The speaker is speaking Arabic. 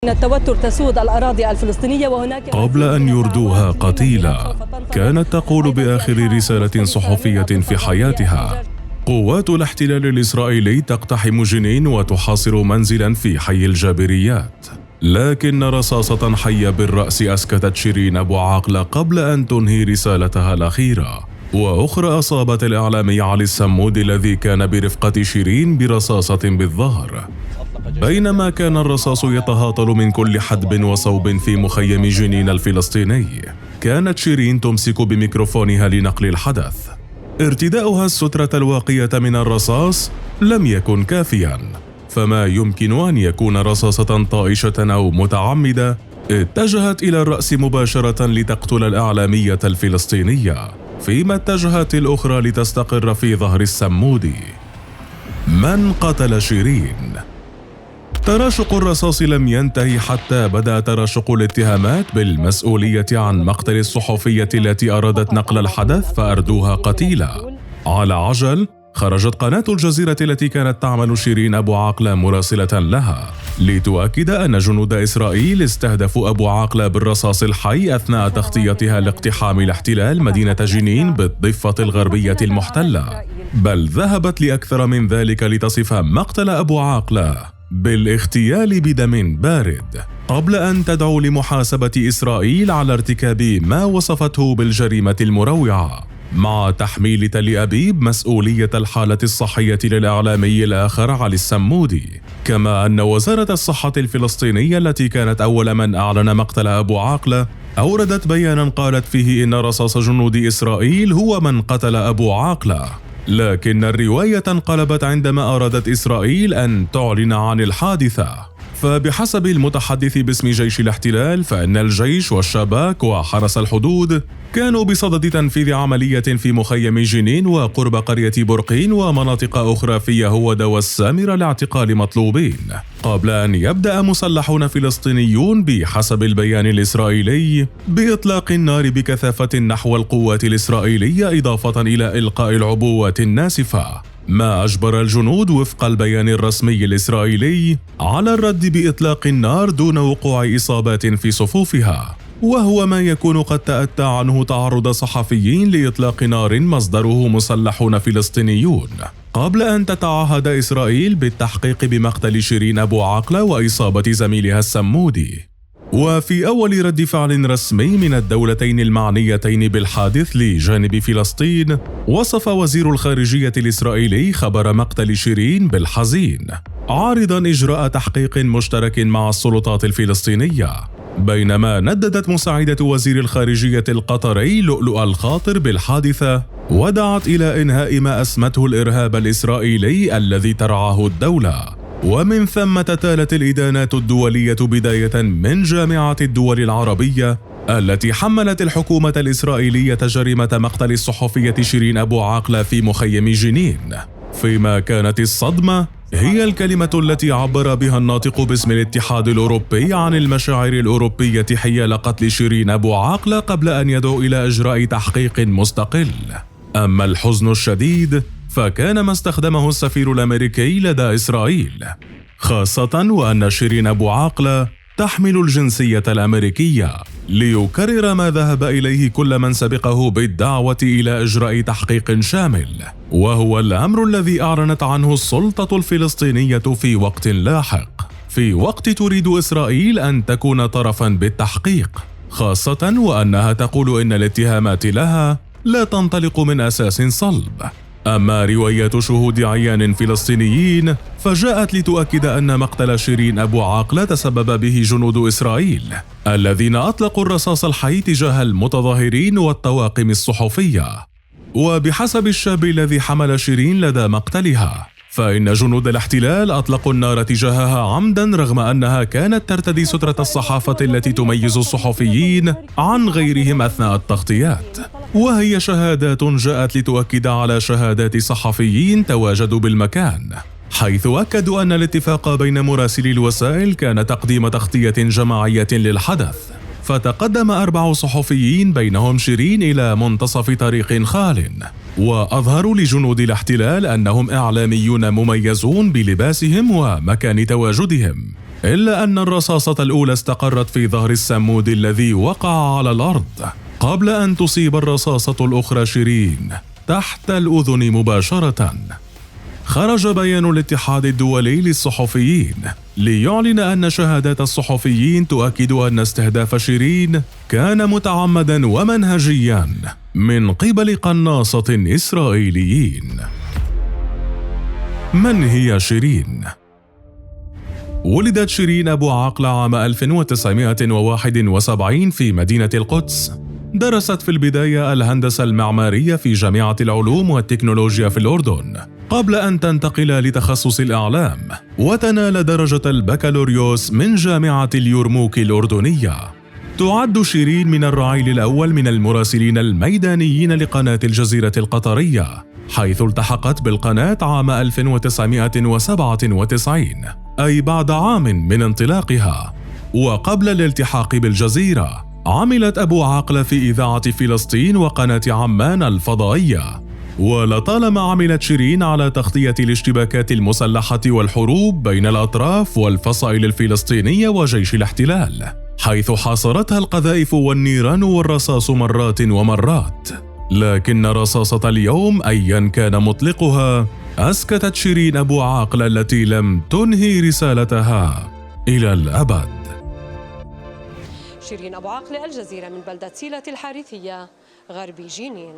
التوتر تسود الأراضي الفلسطينية وهناك قبل أن يردوها قتيلا كانت تقول بآخر رسالة صحفية في حياتها: قوات الاحتلال الإسرائيلي تقتحم جنين وتحاصر منزلا في حي الجابريات. لكن رصاصة حية بالرأس أسكتت شيرين أبو عاقلة قبل أن تنهي رسالتها الأخيرة، وأخرى أصابت الإعلامي علي السمود الذي كان برفقة شيرين برصاصة بالظهر. بينما كان الرصاص يتهاطل من كل حدب وصوب في مخيم جنين الفلسطيني، كانت شيرين تمسك بميكروفونها لنقل الحدث. ارتداؤها السترة الواقية من الرصاص لم يكن كافياً، فما يمكن أن يكون رصاصة طائشة أو متعمدة اتجهت إلى الرأس مباشرة لتقتل الإعلامية الفلسطينية، فيما اتجهت الأخرى لتستقر في ظهر السمودي. من قتل شيرين؟ تراشق الرصاص لم ينتهي حتى بدأ تراشق الاتهامات بالمسؤولية عن مقتل الصحفية التي أرادت نقل الحدث فأردوها قتيلا. على عجل خرجت قناة الجزيرة التي كانت تعمل شيرين أبو عاقلة مراسلة لها لتؤكد أن جنود إسرائيل استهدفوا أبو عاقلة بالرصاص الحي أثناء تغطيتها لاقتحام الاحتلال مدينة جنين بالضفة الغربية المحتلة، بل ذهبت لأكثر من ذلك لتصف مقتل أبو عاقلة بالاغتيال بدم بارد، قبل أن تدعو لمحاسبة إسرائيل على ارتكاب ما وصفته بالجريمة المروعة، مع تحميل تل أبيب مسؤولية الحالة الصحية للإعلامي الآخر علي السمودي. كما أن وزارة الصحة الفلسطينية التي كانت أول من أعلن مقتل أبو عاقلة أوردت بيانا قالت فيه إن رصاص جنود إسرائيل هو من قتل أبو عاقلة، لكن الرواية انقلبت عندما أرادت إسرائيل أن تعلن عن الحادثة. فبحسب المتحدث باسم جيش الاحتلال فإن الجيش والشباك وحرس الحدود كانوا بصدد تنفيذ عملية في مخيم جنين وقرب قرية برقين ومناطق أخرى في يهوذا والسامرة لاعتقال مطلوبين، قبل أن يبدأ مسلحون فلسطينيون بحسب البيان الإسرائيلي بإطلاق النار بكثافة نحو القوات الإسرائيلية، إضافة إلى إلقاء العبوات الناسفة، ما أجبر الجنود وفق البيان الرسمي الإسرائيلي على الرد بإطلاق النار دون وقوع إصابات في صفوفها، وهو ما يكون قد تأتى عنه تعرض صحفيين لإطلاق نار مصدره مسلحون فلسطينيون، قبل أن تتعهد إسرائيل بالتحقيق بمقتل شيرين أبو عاقلة وإصابة زميلها السمودي. وفي أول رد فعل رسمي من الدولتين المعنيتين بالحادث لجانب فلسطين، وصف وزير الخارجية الإسرائيلي خبر مقتل شيرين بالحزين، عارضاً إجراء تحقيق مشترك مع السلطات الفلسطينية، بينما نددت مساعدة وزير الخارجية القطري لؤلؤ الخاطر بالحادثة، ودعت إلى إنهاء ما أسمته الإرهاب الإسرائيلي الذي ترعاه الدولة. ومن ثم تتالت الإدانات الدولية بداية من جامعة الدول العربية التي حملت الحكومة الإسرائيلية جريمة مقتل الصحفية شيرين أبو عاقلة في مخيم جنين، فيما كانت الصدمة هي الكلمة التي عبر بها الناطق باسم الاتحاد الأوروبي عن المشاعر الأوروبية حيال قتل شيرين أبو عاقلة قبل أن يدعو إلى إجراء تحقيق مستقل. أما الحزن الشديد فكان ما استخدمه السفير الأمريكي لدى إسرائيل، خاصة وأن شيرين أبو عاقلة تحمل الجنسية الأمريكية، ليكرر ما ذهب إليه كل من سبقه بالدعوة إلى إجراء تحقيق شامل، وهو الأمر الذي أعلنت عنه السلطة الفلسطينية في وقت لاحق، في وقت تريد إسرائيل أن تكون طرفاً بالتحقيق، خاصة وأنها تقول إن الاتهامات لها لا تنطلق من أساس صلب. أما روايات شهود عيان فلسطينيين فجاءت لتؤكد أن مقتل شيرين أبو عاقلة تسبب به جنود إسرائيل الذين أطلقوا الرصاص الحي تجاه المتظاهرين والطواقم الصحفية. وبحسب الشاب الذي حمل شيرين لدى مقتلها، فإن جنود الاحتلال أطلقوا النار تجاهها عمدا رغم أنها كانت ترتدي سترة الصحافة التي تميز الصحفيين عن غيرهم أثناء التغطيات، وهي شهادات جاءت لتؤكد على شهادات صحفيين تواجدوا بالمكان، حيث أكدوا أن الاتفاق بين مراسلي الوسائل كان تقديم تغطية جماعية للحدث. فتقدم 4 صحفيين بينهم شيرين إلى منتصف طريق خال، وأظهروا لجنود الاحتلال أنهم إعلاميون مميزون بلباسهم ومكان تواجدهم، إلا أن الرصاصة الأولى استقرت في ظهر السمود الذي وقع على الأرض قبل أن تصيب الرصاصة الأخرى شيرين تحت الأذن مباشرة. خرج بيان الاتحاد الدولي للصحفيين ليعلن أن شهادات الصحفيين تؤكد أن استهداف شيرين كان متعمدا ومنهجيا من قبل قناصة إسرائيليين. من هي شيرين؟ ولدت شيرين أبو عقل عام 1971 في مدينة القدس. درست في البداية الهندسة المعمارية في جامعة العلوم والتكنولوجيا في الأردن قبل أن تنتقل لتخصص الإعلام وتنال درجة البكالوريوس من جامعة اليرموك الأردنية. تعد شيرين من الرعيل الأول من المراسلين الميدانيين لقناة الجزيرة القطرية، حيث التحقت بالقناة عام 1997 أي بعد عام من انطلاقها. وقبل الالتحاق بالجزيرة عملت أبو عقل في إذاعة فلسطين وقناة عمان الفضائية. ولطالما عملت شيرين على تغطية الاشتباكات المسلحة والحروب بين الأطراف والفصائل الفلسطينية وجيش الاحتلال، حيث حاصرتها القذائف والنيران والرصاص مرات ومرات. لكن رصاصة اليوم أيا كان مطلقها أسكتت شيرين أبو عقل التي لم تنهي رسالتها إلى الأبد. شيرين أبو عقل، الجزيرة، من بلدة سيلة الحارثية غربي جنين.